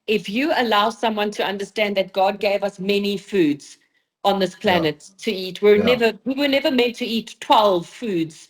if you allow someone to understand that God gave us many foods on this Yeah. planet to eat, Yeah. we were never meant to eat 12 foods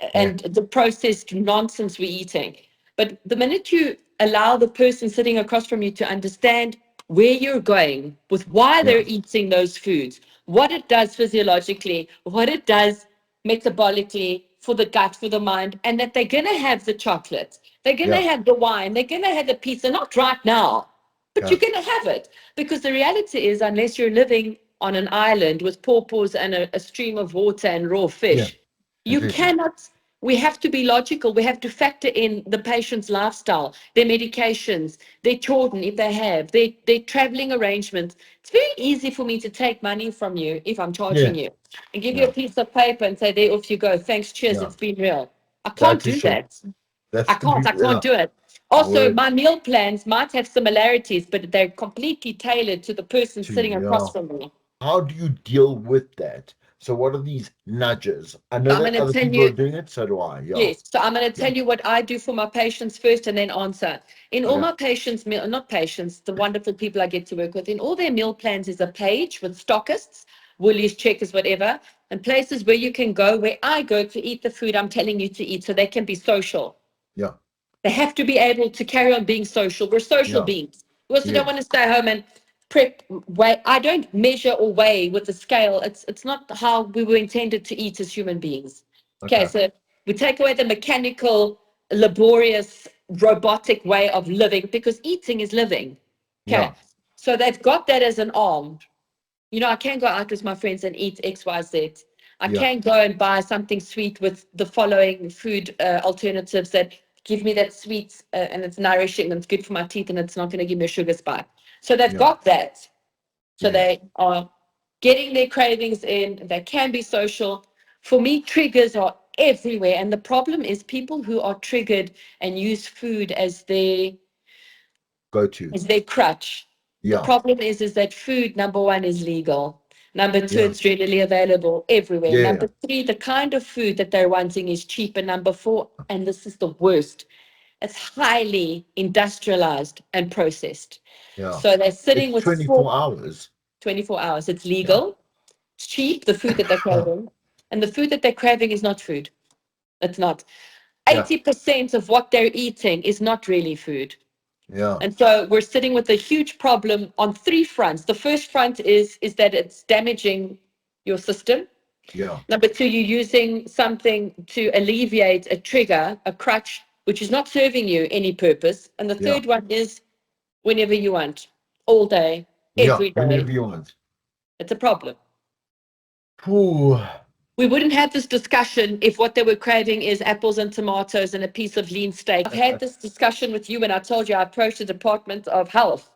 Yeah. and the processed nonsense we're eating. But the minute you allow the person sitting across from you to understand where you're going with why Yeah. they're eating those foods, what it does physiologically, what it does metabolically for the gut, for the mind, and that they're going to have the chocolate, they're going to Yeah. have the wine, they're going to have the pizza, not right now, but Yeah. you're going to have it. Because the reality is, unless you're living on an island with pawpaws and a stream of water and raw Yeah. fish, you Exactly. cannot. We have to be logical. We have to factor in the patient's lifestyle, their medications, their children, if they have, their traveling arrangements. It's very easy for me to take money from you if I'm charging Yeah. you and give you a Yeah. piece of paper and say, there, off you go. Thanks, cheers, Yeah. it's been real. I can't That's a do shame. that. That's the I beauty. can't Yeah. do it. Also, Word my meal plans might have similarities, but they're completely tailored to the person to you. sitting across Yeah. from me. How do you deal with that? So what are these nudges? I know So I'm that going to other tell people are you. doing it, so do I. Yeah. Yes, so I'm going to Yeah. tell you what I do for my patients first and then answer. In all Okay. my patients, not patients, the wonderful people I get to work with, in all their meal plans is a page with stockists, Woolies, Checkers, whatever, and places where you can go, where I go to eat the food I'm telling you to eat so they can be social. Yeah. They have to be able to carry on being social. We're social Yeah. beings. We also don't Yes. want to stay home and prep, weigh. I don't measure or weigh with the scale. It's not how we were intended to eat as human beings. Okay, Okay. so we take away the mechanical, laborious, robotic way of living because eating is living. Okay, Yeah. so they've got that as an arm. I can go out with my friends and eat X, Y, Z. I Yeah. can go and buy something sweet with the following food alternatives that give me that sweet and it's nourishing and it's good for my teeth and it's not going to give me a sugar spike. So they've Yeah. got that. So Yes. they are getting their cravings in. They can be social. For me, triggers are everywhere. And the problem is people who are triggered and use food Go to. as their crutch. The Yeah. problem is that food, number one, is legal. Number two, Yeah. it's readily available everywhere. Yeah. Yeah. Number three, the kind of food that they're wanting is cheap. And number four, and this is the worst, it's highly industrialized and processed. Yeah. So they're sitting It's with 24 hours. 24 hours. It's Yeah. legal, it's cheap, the food that they're craving. And the food that they're craving is not food. It's not. Yeah. 80% of what they're eating is not really food. Yeah. And so we're sitting with a huge problem on three fronts. The first front is that it's damaging your system. Yeah. Number two, you're using something to alleviate a trigger, a crutch, which is not serving you any purpose. And the Yeah. third one is whenever you want, all day, Yeah. every Whenever day. you want. It's a problem. Ooh. We wouldn't have this discussion if what they were craving is apples and tomatoes and a piece of lean steak. I've had this discussion with you when I told you I approached the Department of Health.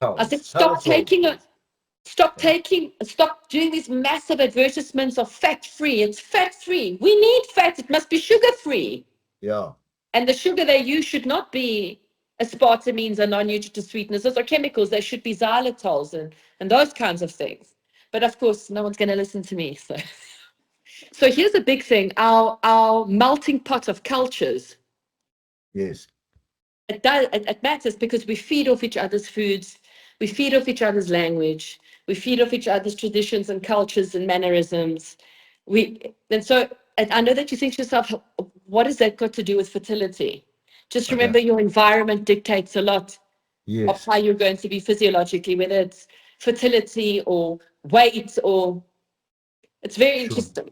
I said, Health. stop Health of. taking it. Yeah. Stop doing these massive advertisements of fat free. It's fat free. We need fat. It must be sugar free. Yeah. And the sugar they use should not be aspartamines and non-nutritive sweeteners. Those are chemicals. They should be xylitols and those kinds of things. But of course, no one's going to listen to me. So here's a big thing. Our melting pot of cultures, Yes. it matters because we feed off each other's foods, we feed off each other's language, we feed off each other's traditions and cultures and mannerisms. And I know that you think to yourself, what has that got to do with fertility? Just Okay. remember your environment dictates a lot of Yes. how you're going to be physiologically, whether it's fertility or weight or it's very Sure. interesting.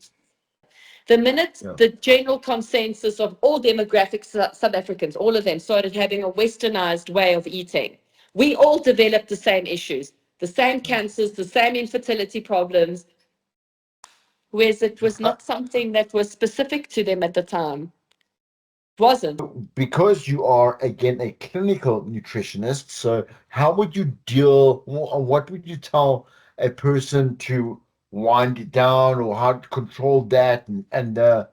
The minute Yeah. the general consensus of all demographics, South Africans, all of them started having a westernized way of eating, we all developed the same issues, the same Yeah. cancers, the same infertility problems, whereas it was Uh, not something that was specific to them at the time. It wasn't. because you are again a clinical nutritionist, so how would you deal, or what would you tell a person to wind it down or how to control that and the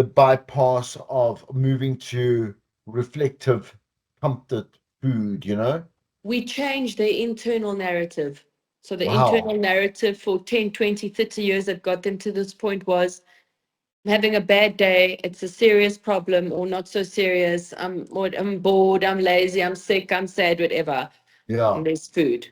bypass of moving to reflective comfort food, you know? We changed the internal narrative. So the internal Wow. narrative for 10, 20, 30 years that got them to this point was I'm having a bad day. It's a serious problem or not so serious. I'm bored. I'm lazy. I'm sick. I'm sad. Whatever. Yeah. And there's food.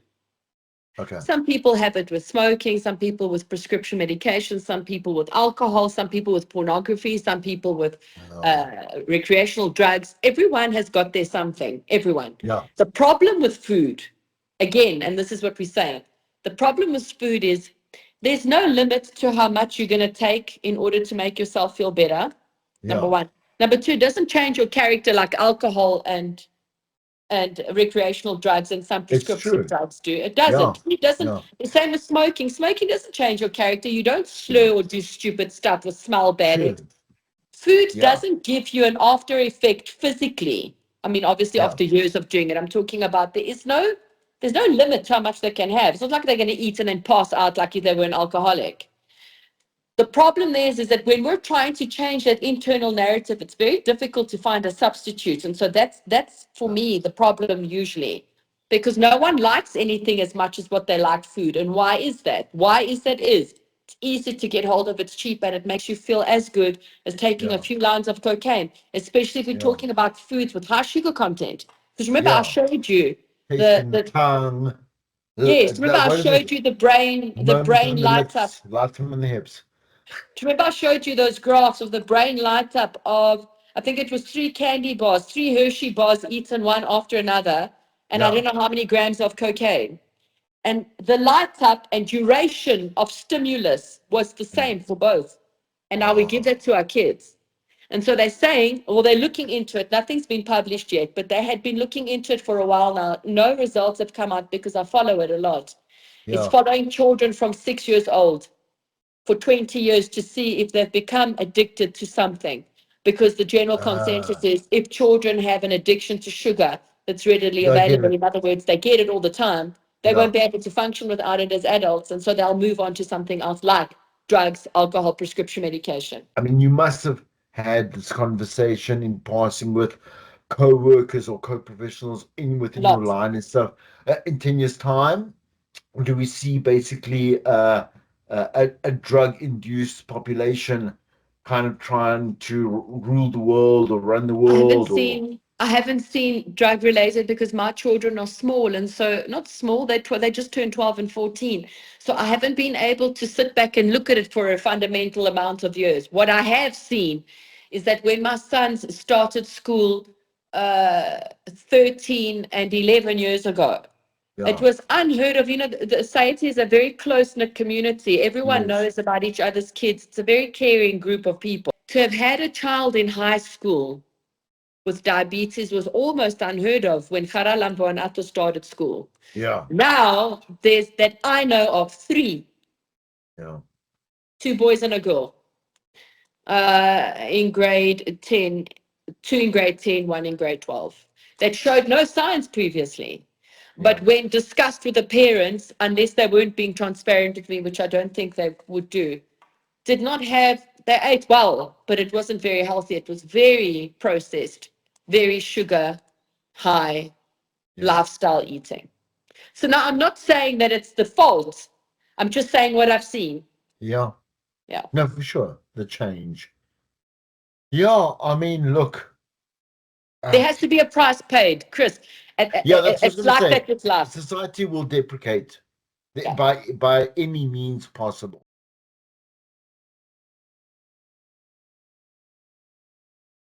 Okay. Some people have it with smoking, some people with prescription medication, some people with alcohol, some people with pornography, some people with Yeah. recreational drugs. Everyone has got their something, everyone. Yeah. The problem with food, again, and this is what we're saying, the problem with food is there's no limit to how much you're going to take in order to make yourself feel better. Number Yeah. one. Number two, it doesn't change your character like alcohol and recreational drugs and some It's prescription true. drugs do. It Yeah. doesn't. It doesn't. Yeah. The same with smoking. Smoking doesn't change your character. You don't Yeah. slur or do stupid stuff or smell bad. True. Food Yeah. doesn't give you an after effect physically. I mean, obviously, Yeah. after years of doing it, I'm talking about there's no limit to how much they can have. It's not like they're going to eat and then pass out like if they were an alcoholic. The problem is that when we're trying to change that internal narrative, it's very difficult to find a substitute. And so that's for Yeah. me the problem usually, because no one likes anything as much as what they like food. And why is that? Why is that? It's easy to get hold of, it's cheap, and it makes you feel as good as taking a Yeah. few lines of cocaine, especially if we're Yeah. talking about foods with high sugar content. Because remember, I Yeah. showed you Tasting the the tongue. yes, remember I What is showed it? you the Moment brain on the lights up. lips, light them on the hips. Do you remember I showed you those graphs of the brain light up of, I think it was 3 candy bars, 3 Hershey bars eaten one after another, and I Yeah. don't know how many grams of cocaine. And the light up and duration of stimulus was the Mm. same for both. And now we give Oh. that to our kids. And so they're saying, or they're looking into it. Nothing's been published yet, but they had been looking into it for a while now. No results have come out because I follow it a lot. It's Yeah. following children from 6 years old for 20 years to see if they've become addicted to something. Because the general consensus Ah. is if children have an addiction to sugar that's readily I get available, it. in other words, they get it all the time, they Yeah. won't be able to function without it as adults. And so they'll move on to something else like drugs, alcohol, prescription medication. I mean, you must have had this conversation in passing with co-workers or co-professionals in A within your lot. line and stuff. In 10 years' time, do we see basically a drug-induced population kind of trying to rule the world or run the world or I haven't seen drug related because my children are small, and so not small, they just turned 12 and 14. So I haven't been able to sit back and look at it for a fundamental amount of years. What I have seen is that when my sons started school 13 and 11 years ago, it yeah, was unheard of. You know, the society is a very close-knit community. Everyone yes, knows about each other's kids. It's a very caring group of people. To have had a child in high school with diabetes was almost unheard of when Karalambo and Ato started school. yeah, Now there's that I know of three, yeah, 2 boys and a girl, in grade 10, two in grade 10, one in grade 12, that showed no signs previously. yeah, But when discussed with the parents, unless they weren't being transparent with me, which I don't think they would do, did not have, they ate well, but it wasn't very healthy. It was very processed, very sugar high yeah, lifestyle eating. So now I'm not saying that it's the fault. I'm just saying what I've seen. yeah. Yeah. No, for sure, the change. Yeah, I mean, look, There uh, has to be a price paid, Chris. yeah, that's what I was It's going to like say. that with life. Society will deprecate Yeah. by any means possible.